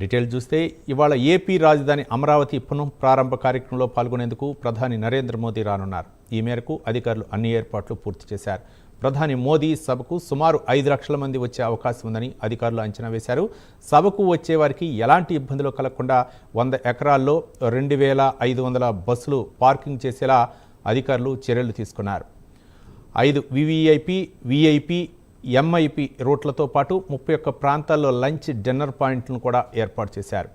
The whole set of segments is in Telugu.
డీటెయిల్ చూస్తే ఇవాళ ఏపీ రాజధాని అమరావతి పునః ప్రారంభ కార్యక్రమంలో పాల్గొనేందుకు ప్రధాని నరేంద్ర మోదీ రానున్నారు. ఈ మేరకు అధికారులు అన్ని ఏర్పాట్లు పూర్తి చేశారు. ప్రధాని మోదీ సభకు సుమారు 5 లక్షల మంది వచ్చే అవకాశం ఉందని అధికారులు అంచనా వేశారు. సభకు వచ్చే వారికి ఎలాంటి ఇబ్బందులు కలగకుండా 100 ఎకరాల్లో 2500 బస్సులు పార్కింగ్ చేసేలా అధికారులు చర్యలు తీసుకున్నారు. 5 వివిఐపి, విఐపి, ఎంఐపి రూట్లతో పాటు 31 ప్రాంతాల్లో లంచ్, డిన్నర్ పాయింట్లను కూడా ఏర్పాటు చేశారు.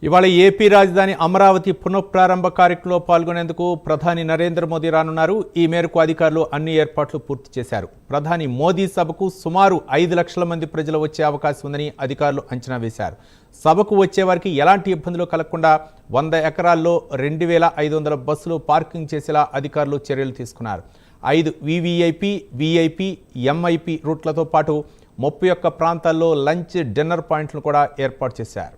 ఇవాళ ఏపీ రాజధాని అమరావతి పునఃప్రారంభ కార్యక్రమంలో పాల్గొనేందుకు ప్రధాని నరేంద్ర మోదీ రానున్నారు. ఈ మేరకు అధికారులు అన్ని ఏర్పాట్లు పూర్తి చేశారు. ప్రధాని మోదీ సభకు సుమారు 5 లక్షల మంది ప్రజలు వచ్చే అవకాశం ఉందని అధికారులు అంచనా వేశారు. సభకు వచ్చే వారికి ఎలాంటి ఇబ్బందులు కలగకుండా 100 ఎకరాల్లో 2500 బస్సులు పార్కింగ్ చేసేలా అధికారులు చర్యలు తీసుకున్నారు. 5 వివిఐపి, విఐపి, ఎంఐపి రూట్లతో పాటు 31 ప్రాంతాల్లో లంచ్, డిన్నర్ పాయింట్లను కూడా ఏర్పాటు చేశారు.